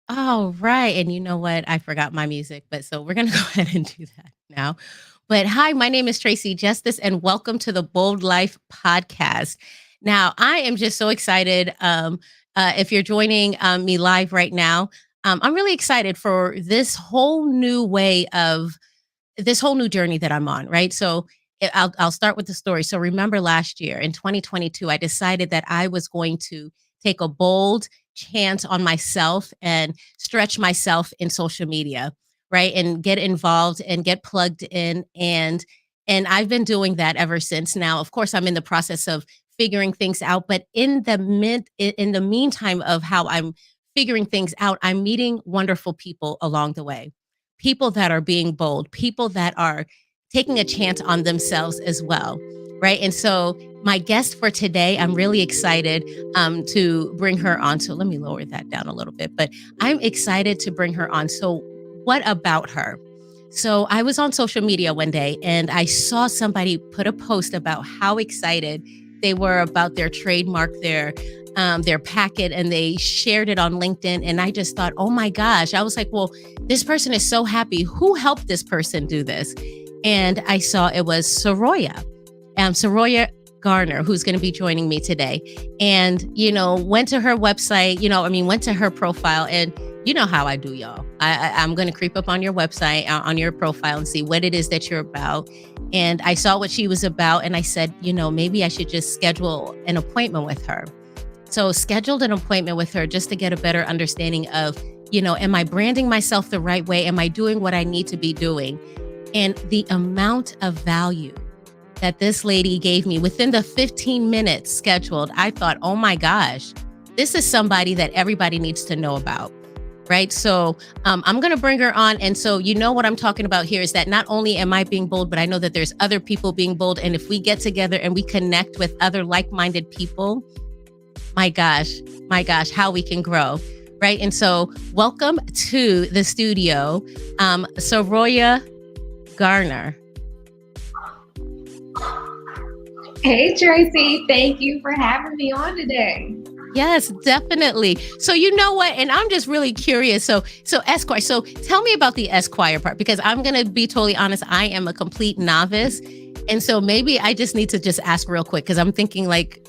All right. And you know what? I forgot my music, but so we're going to go ahead and do that now. But hi, my name is Tracy Justice, and welcome to the Bold Life podcast. Now, I am just so excited. If you're joining me live right now, I'm really excited for this whole new journey that I'm on, right? So I'll start with the story. So remember last year in 2022, I decided that I was going to take a bold chance on myself and stretch myself in social media, right? And get involved and get plugged in. And I've been doing that ever since. Now, of course, I'm in the process of figuring things out, but in the meantime of how I'm figuring things out, I'm meeting wonderful people along the way, people that are being bold, people that are taking a chance on themselves as well. Right. And so, my guest for today, I'm really excited to bring her on. So, let me lower that down a little bit, but I'm excited to bring her on. So, what about her? So, I was on social media one day and I saw somebody put a post about how excited they were about their trademark, their packet, and they shared it on LinkedIn. And I just thought, oh my gosh, I was like, well, this person is so happy. Who helped this person do this? And I saw it was Soroya Garner, who's going to be joining me today. And, went to her website, went to her profile, and you know how I do, y'all. I'm going to creep up on your website, on your profile, and see what it is that you're about. And I saw what she was about, and I said, maybe I should just schedule an appointment with her. So scheduled an appointment with her just to get a better understanding of, am I branding myself the right way? Am I doing what I need to be doing? And the amount of value that this lady gave me within the 15 minutes scheduled, I thought, oh my gosh, this is somebody that everybody needs to know about. Right. So I'm going to bring her on. And so, what I'm talking about here is that not only am I being bold, but I know that there's other people being bold. And if we get together and we connect with other like-minded people, my gosh, how we can grow. Right. And so welcome to the studio, Soroya Garner. Hey, Tracy. Thank you for having me on today. Yes, definitely. So you know what? And I'm just really curious. So Esquire. So tell me about the Esquire part, because I'm going to be totally honest. I am a complete novice. And so maybe I just need to just ask real quick, because I'm thinking like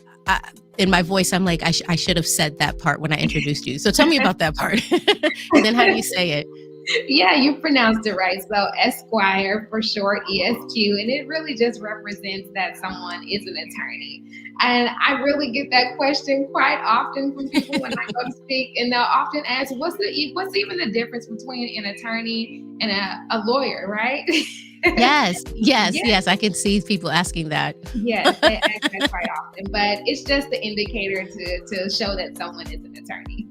in my voice, I'm like, I should have said that part when I introduced you. So tell me about that part. And then how do you say it? Yeah, you pronounced it right. So Esquire for short, ESQ. And it really just represents that someone is an attorney. And I really get that question quite often from people when I go to speak. And they'll often ask, what's even the difference between an attorney and a lawyer, right? Yes. I can see people asking that. Yes, they ask that quite often, but it's just the indicator to show that someone is an attorney.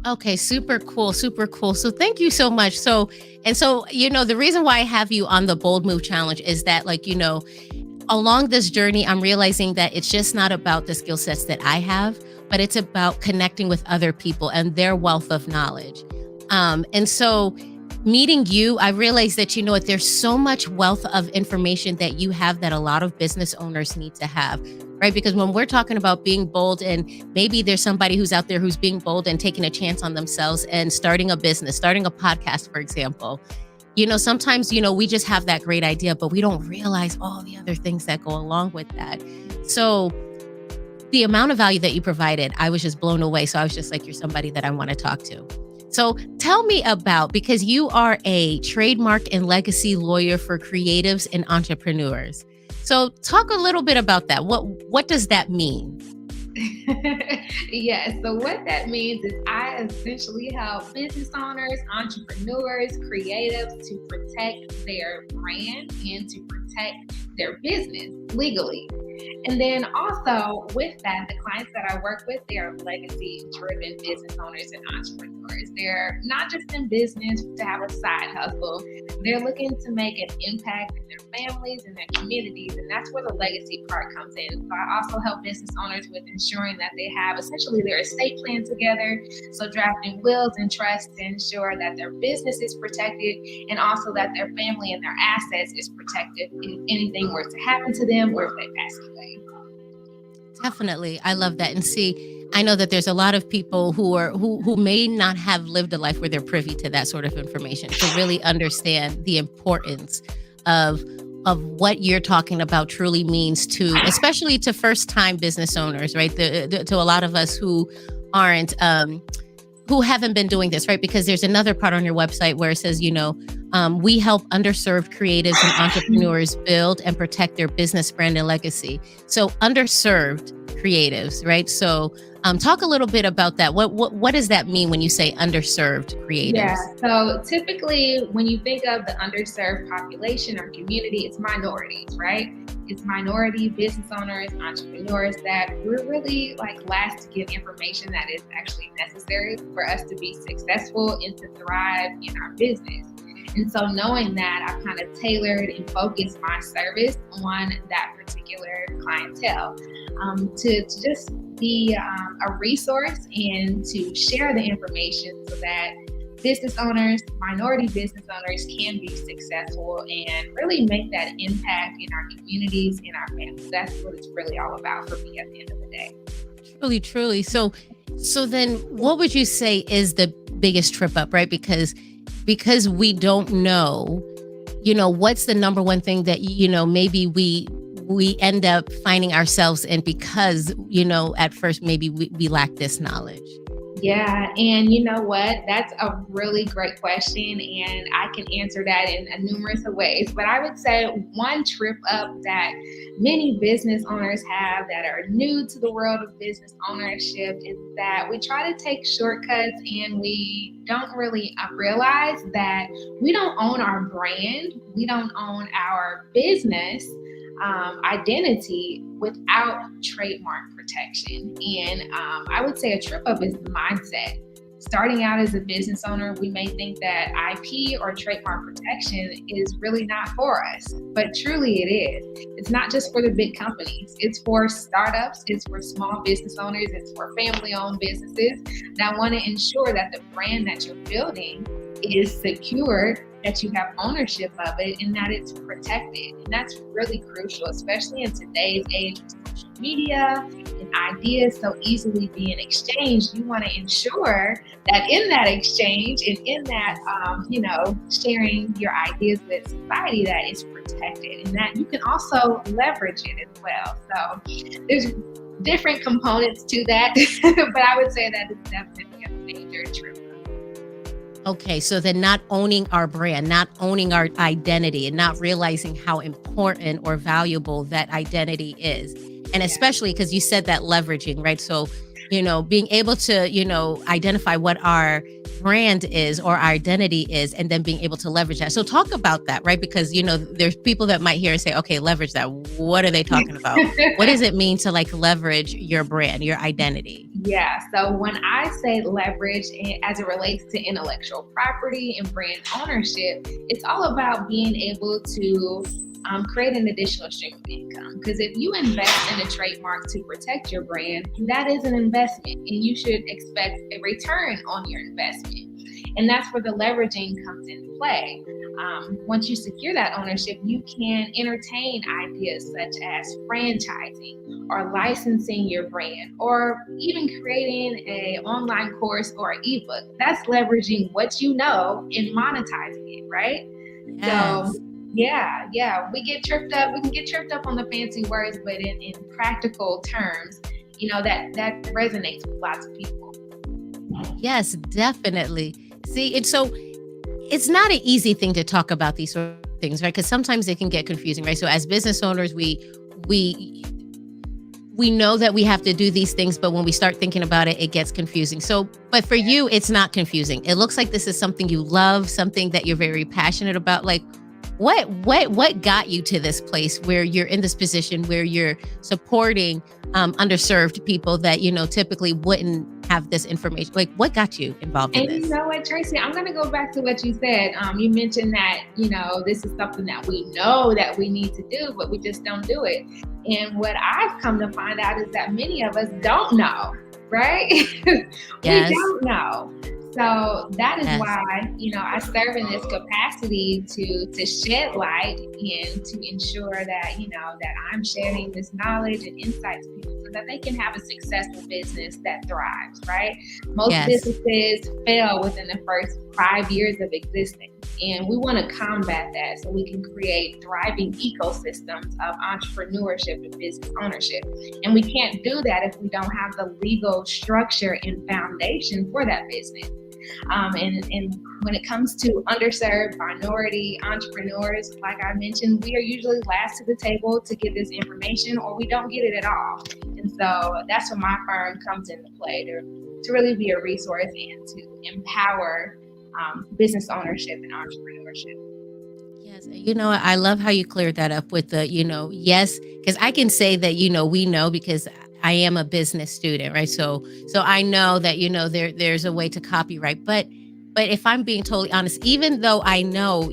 Okay, super cool. So thank you so much. So the reason why I have you on the Bold Move Challenge is that, along this journey, I'm realizing that it's just not about the skill sets that I have, but it's about connecting with other people and their wealth of knowledge. And so meeting you, I realized that, there's so much wealth of information that you have that a lot of business owners need to have, right? Because when we're talking about being bold, and maybe there's somebody who's out there who's being bold and taking a chance on themselves and starting a business, starting a podcast, for example, sometimes, we just have that great idea, but we don't realize all the other things that go along with that. So the amount of value that you provided, I was just blown away. So I was just like, you're somebody that I want to talk to. So tell me about, because you are a trademark and legacy lawyer for creatives and entrepreneurs. So talk a little bit about that. What does that mean? Yes. So what that means is I essentially help business owners, entrepreneurs, creatives to protect their brand and to protect their business legally. And then also with that, the clients that I work with, they're legacy-driven business owners and entrepreneurs. They're not just in business to have a side hustle. They're looking to make an impact in their families and their communities. And that's where the legacy part comes in. So I also help business owners with ensuring that they have essentially their estate plan together. So drafting wills and trusts to ensure that their business is protected and also that their family and their assets is protected if anything were to happen to them or if they pass away. Definitely. I love that. And see, I know that there's a lot of people who may not have lived a life where they're privy to that sort of information, to really understand the importance of what you're talking about truly means to, especially to first-time business owners, right? To a lot of us who aren't, who haven't been doing this, right? Because there's another part on your website where it says, we help underserved creatives and entrepreneurs build and protect their business brand and legacy. So underserved creatives, right? So talk a little bit about that. What does that mean when you say underserved creatives? Yeah, so typically when you think of the underserved population or community, it's minorities, right? It's minority business owners, entrepreneurs that we're really last to give information that is actually necessary for us to be successful and to thrive in our business. And so knowing that, I've kind of tailored and focused my service on that particular clientele to just be a resource and to share the information so that business owners, minority business owners can be successful and really make that impact in our communities, in our families. That's what it's really all about for me at the end of the day. Truly, truly. So then what would you say is the biggest trip up, right? Because we don't know, what's the number one thing that, maybe we end up finding ourselves in because, at first maybe we lack this knowledge. Yeah, and you know what? That's a really great question, and I can answer that in numerous of ways. But I would say one trip up that many business owners have that are new to the world of business ownership is that we try to take shortcuts and we don't really realize that we don't own our brand, we don't own our business identity without trademark protection. And I would say a trip up is the mindset. Starting out as a business owner, we may think that IP or trademark protection is really not for us, but truly it is. It's not just for the big companies. It's for startups, it's for small business owners, it's for family-owned businesses that want to ensure that the brand that you're building is secured, that you have ownership of it, and that it's protected. And that's really crucial, especially in today's age of social media and ideas so easily being exchanged. You want to ensure that in that exchange and in that, sharing your ideas with society, that is protected and that you can also leverage it as well. So there's different components to that, but I would say that it's definitely a major trip. Okay, so then not owning our brand, not owning our identity, and not realizing how important or valuable that identity is. And especially because you said that leveraging, right? So, being able to, identify what our brand is or our identity is, and then being able to leverage that. So talk about that, right? Because, there's people that might hear and say, okay, leverage that. What are they talking about? What does it mean to leverage your brand, your identity? Yeah, so when I say leverage as it relates to intellectual property and brand ownership, it's all about being able to create an additional stream of income. Because if you invest in a trademark to protect your brand, that is an investment and you should expect a return on your investment. And that's where the leveraging comes into play. Once you secure that ownership, you can entertain ideas such as franchising or licensing your brand or even creating an online course or an ebook. That's leveraging what you know and monetizing it, right? Yes. So yeah, we get tripped up. We can get tripped up on the fancy words, but in practical terms, that resonates with lots of people. Yes, definitely. See, and so it's not an easy thing to talk about these sort of things, right? Because sometimes it can get confusing, right? So as business owners, we know that we have to do these things, but when we start thinking about it, it gets confusing. So, but for you, it's not confusing. It looks like this is something you love, something that you're very passionate about. What got you to this place where you're in this position where you're supporting underserved people that typically wouldn't have this information? What got you involved in this? And you know what, Tracy, I'm going to go back to what you said. You mentioned that this is something that we know that we need to do, but we just don't do it. And what I've come to find out is that many of us don't know, right? Yes. We don't know. So that is Yes. why, I serve in this capacity to shed light and to ensure that, that I'm sharing this knowledge and insight to people so that they can have a successful business that thrives, right? Most Yes. businesses fail within the first 5 years of existence. And we want to combat that so we can create thriving ecosystems of entrepreneurship and business ownership. And we can't do that if we don't have the legal structure and foundation for that business. And when it comes to underserved minority entrepreneurs, like I mentioned, we are usually last to the table to get this information, or we don't get it at all. And so that's when my firm comes into play to really be a resource and to empower business ownership and entrepreneurship. Yes. I love how you cleared that up with the, yes, because I can say that, we know because I am a business student, right? So I know that, there's a way to copyright, but if I'm being totally honest, even though I know,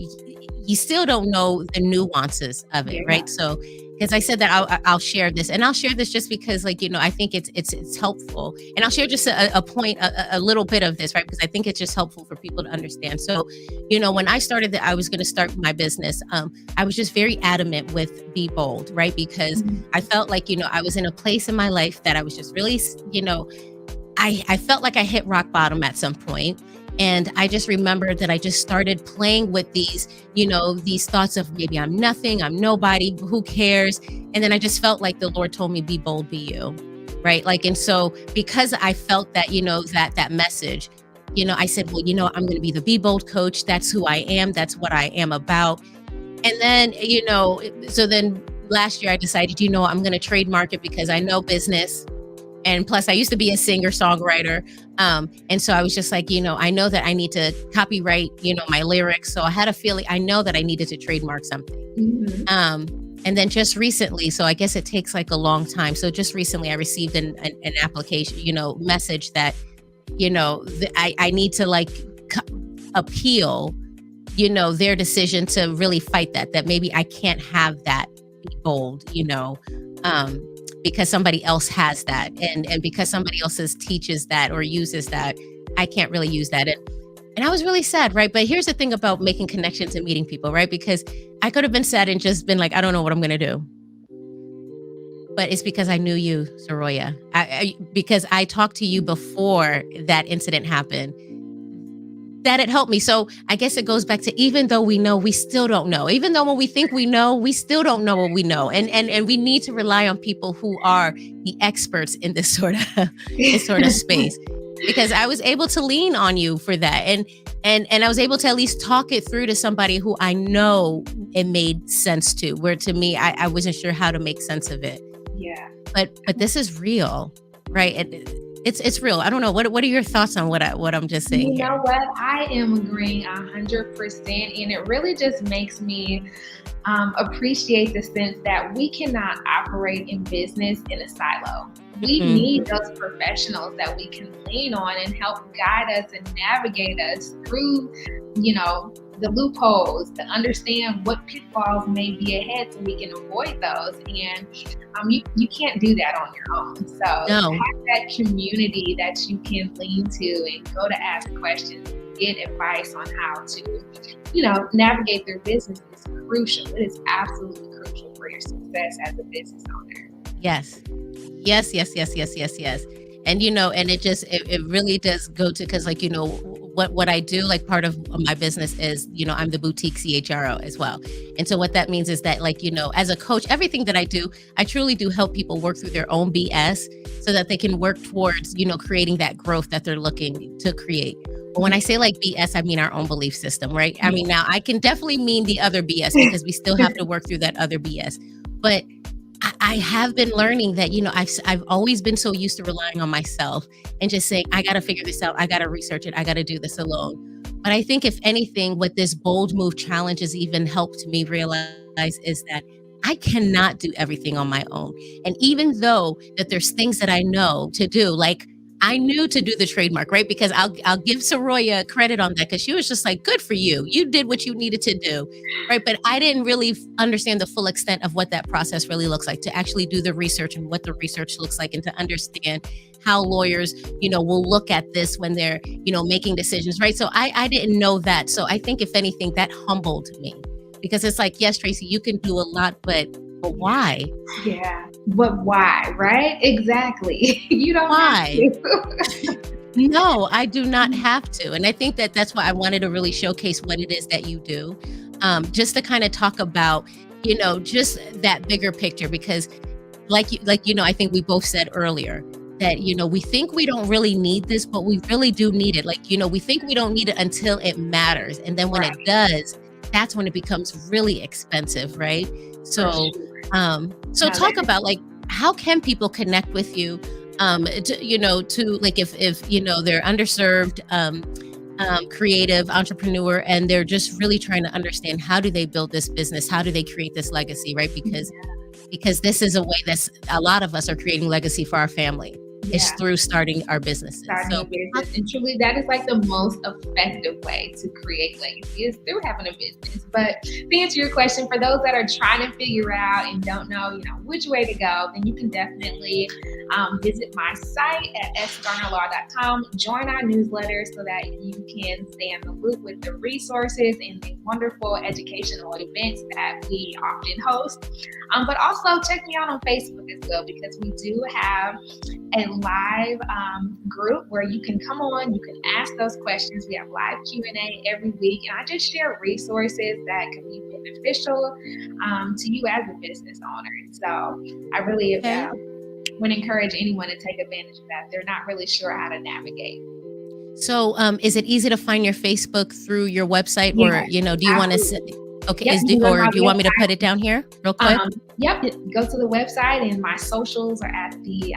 you still don't know the nuances of it, Yeah. right? So, because I said that I'll share this, and I'll share this just because, like, I think it's helpful, and I'll share just a point, a little bit of this, right? Because I think it's just helpful for people to understand. So, when I started that I was going to start my business, I was just very adamant with be bold, right? Because I felt like, I was in a place in my life that I was just really, I felt like I hit rock bottom at some point. And I just remembered that I just started playing with these, these thoughts of maybe I'm nothing, I'm nobody, who cares? And then I just felt like the Lord told me, be bold, be you. Right. Like, and so because I felt that, that message, I said, well, I'm going to be the Be Bold coach. That's who I am. That's what I am about. And then, so then last year I decided, I'm going to trademark it because I know business. And plus, I used to be a singer-songwriter. And so I was just like, I know that I need to copyright, my lyrics. So I had a feeling, I know that I needed to trademark something. And then just recently, so I guess it takes like a long time. So just recently I received an application, message that, I need to like appeal, their decision to really fight that maybe I can't have that be bold, because somebody else has that, and because somebody else teaches that or uses that, I can't really use that. And I was really sad, right? But here's the thing about making connections and meeting people, right? Because I could have been sad and just been like, I don't know what I'm going to do. But it's because I knew you, Soroya. Because I talked to you before that incident happened, that it helped me. So I guess it goes back to, even though we know, we still don't know. Even though when we think we know, we still don't know what we know. And we need to rely on people who are the experts in this sort of space. Because I was able to lean on you for that. And I was able to at least talk it through to somebody who I know it made sense to, where to me, I wasn't sure how to make sense of it. Yeah. But this is real, right? It's real. I don't know. What are your thoughts on what I'm just saying You here? know what? I am agreeing 100%. And it really just makes me appreciate the sense that we cannot operate in business in a silo. We need those professionals that we can lean on and help guide us and navigate us through, the loopholes, to understand what pitfalls may be ahead so we can avoid those. And you can't do that on your own. So No. have that community that you can lean to and go to ask questions, get advice on how to, navigate their business is crucial. It is absolutely crucial for your success as a business owner. Yes. Yes. And and it really does go to, because like, what I do, like part of my business is, I'm the boutique CHRO as well. And so what that means is that, like, as a coach, everything that I do, I truly do help people work through their own BS so that they can work towards, creating that growth that they're looking to create. But when I say like BS, I mean our own belief system, right? I mean, now I can definitely mean the other BS because we still have to work through that other BS. But I have been learning that, I've always been so used to relying on myself and just saying, I got to figure this out. I got to research it. I got to do this alone. But I think if anything, what this bold move challenge has even helped me realize is that I cannot do everything on my own. And even though that there's things that I know to do, like I knew to do the trademark, right? Because I'll give Soroya credit on that because she was just like, "Good for you. You did what you needed to do," right? But I didn't really understand the full extent of what that process really looks like, to actually do the research and what the research looks like, and to understand how lawyers, will look at this when they're, making decisions, right? So I didn't know that. So I think if anything, that humbled me because it's like, yes, Tracy, you can do a lot, but why? Yeah. But why, right? Exactly. You don't have Why? to. No, I do not have to. And I think that that's why I wanted to really showcase what it is that you do, just to kind of talk about, just that bigger picture. Because, I think we both said earlier that we think we don't really need this, but we really do need it. Like, we think we don't need it until it matters, and then when it Right. does, that's when it becomes really expensive, right? For So, sure. so No, talk that about like how can people connect with you, to like if they're underserved, creative entrepreneur, and they're just really trying to understand how do they build this business, how do they create this legacy, right? Because this is a way that's a lot of us are creating legacy for our family. It's yeah. through starting our businesses. Starting a So business. And truly, that is like the most effective way to create legacy is through having a business. But to answer your question, for those that are trying to figure out and don't know, which way to go, then you can definitely visit my site at sgarnerlaw.com. Join our newsletter so that you can stay in the loop with the resources and the wonderful educational events that we often host. But also check me out on Facebook as well, because we do have a live group where you can come on, you can ask those questions. We have live Q&A every week, and I just share resources that can be beneficial to you as a business owner. And so I really okay. would encourage anyone to take advantage of that. They're not really sure how to navigate. So is it easy to find your Facebook through your website, or Yeah, do you want to absolutely. okay, Yep, you can go to or my do you want me to website. put it down here real quick? Yep, go to the website, and my socials are at the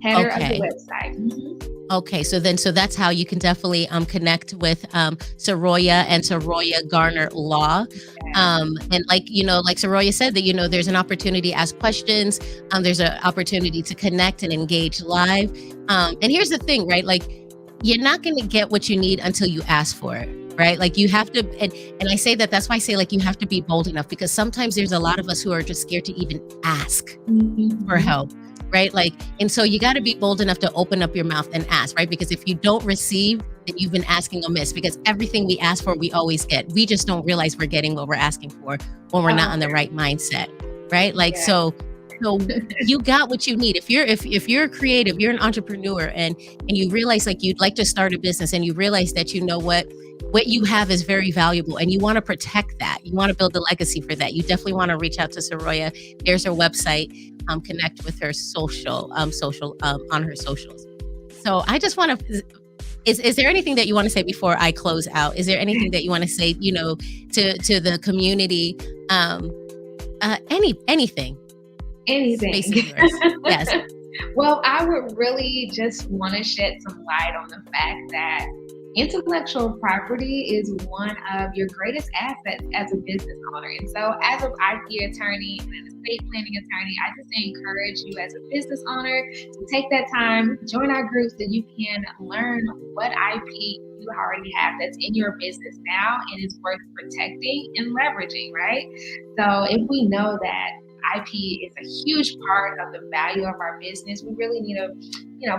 header of the Okay. website. Okay, so that's how you can definitely connect with Soroya and Soroya Garner Law. Yeah. And like Soroya said, that there's an opportunity to ask questions. There's an opportunity to connect and engage live. And here's the thing, right? Like, you're not going to get what you need until you ask for it, right? Like, you have to, and I say that's why I say, like, you have to be bold enough, because sometimes there's a lot of us who are just scared to even ask for Mhm. help, right? Like, and so you got to be bold enough to open up your mouth and ask, right? Because if you don't receive, then you've been asking amiss, because everything we ask for, we always get. We just don't realize we're getting what we're asking for when we're not Oh, in the right mindset, right? Like, yeah. so you got what you need. If you're a creative, you're an entrepreneur, and you realize, like, you'd like to start a business, and you realize that what you have is very valuable, and you want to protect that. You want to build a legacy for that. You definitely want to reach out to Soroya. There's her website. Connect with her on her socials. So I just want to. Is there anything that you want to say before I close out? Is there anything that you want to say, to the community? Anything. Anything. Space is yours. Yes. Well, I would really just want to shed some light on the fact that intellectual property is one of your greatest assets as a business owner. And so, as an IP attorney and an estate planning attorney, I just encourage you as a business owner to take that time, join our group so you can learn what IP you already have that's in your business now and is worth protecting and leveraging, right? So, if we know that IP is a huge part of the value of our business, we really need to,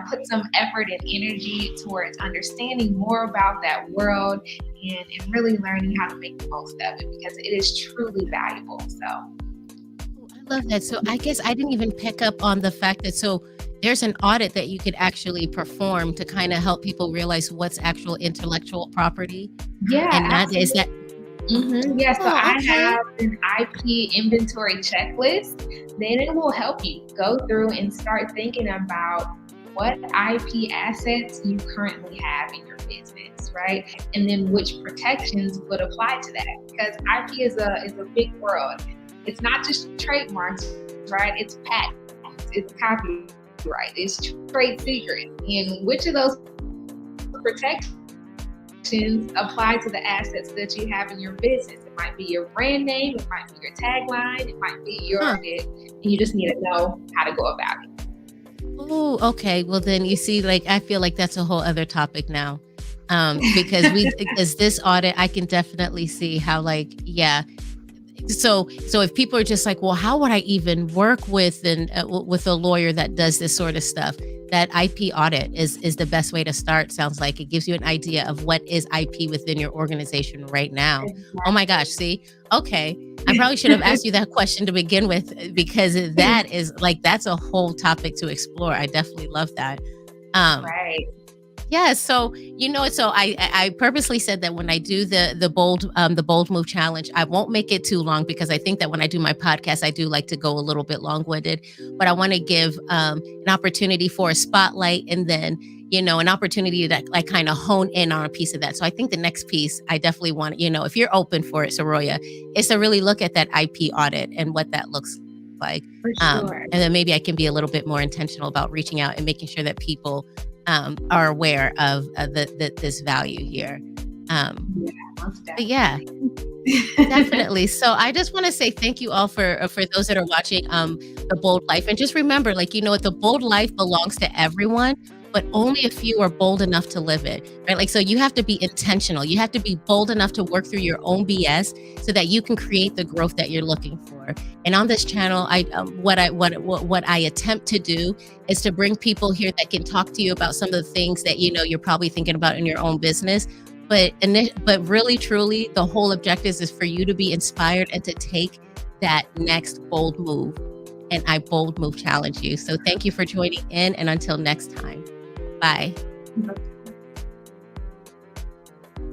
put some effort and energy towards understanding more about that world and really learning how to make the most of it, because it is truly valuable. So, I love that. So I guess I didn't even pick up on the fact that there's an audit that you could actually perform to kind of help people realize what's actual intellectual property, yeah, and that is absolutely. that. Yeah, so Oh, I okay. have an IP inventory checklist. Then it will help you go through and start thinking about what IP assets you currently have in your business, right? And then which protections would apply to that. Because IP is a big world. It's not just trademarks, right? It's patents, it's copyright, it's trade secrets. And which of those protections apply to the assets that you have in your business? It might be your brand name, it might be your tagline, it might be your Huh. and you just need to know how to go about it. Oh, okay. Well, then you see, like, I feel like that's a whole other topic now. Because this audit, I can definitely see how, like, yeah. So if people are just like, well, how would I even work with with a lawyer that does this sort of stuff? That IP audit is the best way to start. Sounds like it gives you an idea of what is IP within your organization right now. Oh my gosh, see? Okay. I probably should have asked you that question to begin with because that is like that's a whole topic to explore. I definitely love that. Um, Right. yeah, so so I purposely said that when I do the bold move challenge, I won't make it too long because I think that when I do my podcast, I do like to go a little bit long winded, but I want to give an opportunity for a spotlight and then an opportunity to like kind of hone in on a piece of that. So I think the next piece I definitely want if you're open for it, Soroya, is to really look at that IP audit and what that looks like, For sure. and then maybe I can be a little bit more intentional about reaching out and making sure that people are aware of this value here. Um, Yeah, most but yeah, definitely. definitely. So I just want to say thank you all for those that are watching the Bold Life, and just remember, like what the bold life belongs to everyone, but only a few are bold enough to live it, right? Like so, you have to be intentional. You have to be bold enough to work through your own BS so that you can create the growth that you're looking for. And on this channel, what I attempt to do is to bring people here that can talk to you about some of the things that you're probably thinking about in your own business, but really, truly, the whole objective is for you to be inspired and to take that next bold move. And I bold move challenge you. So thank you for joining in. And until next time, bye.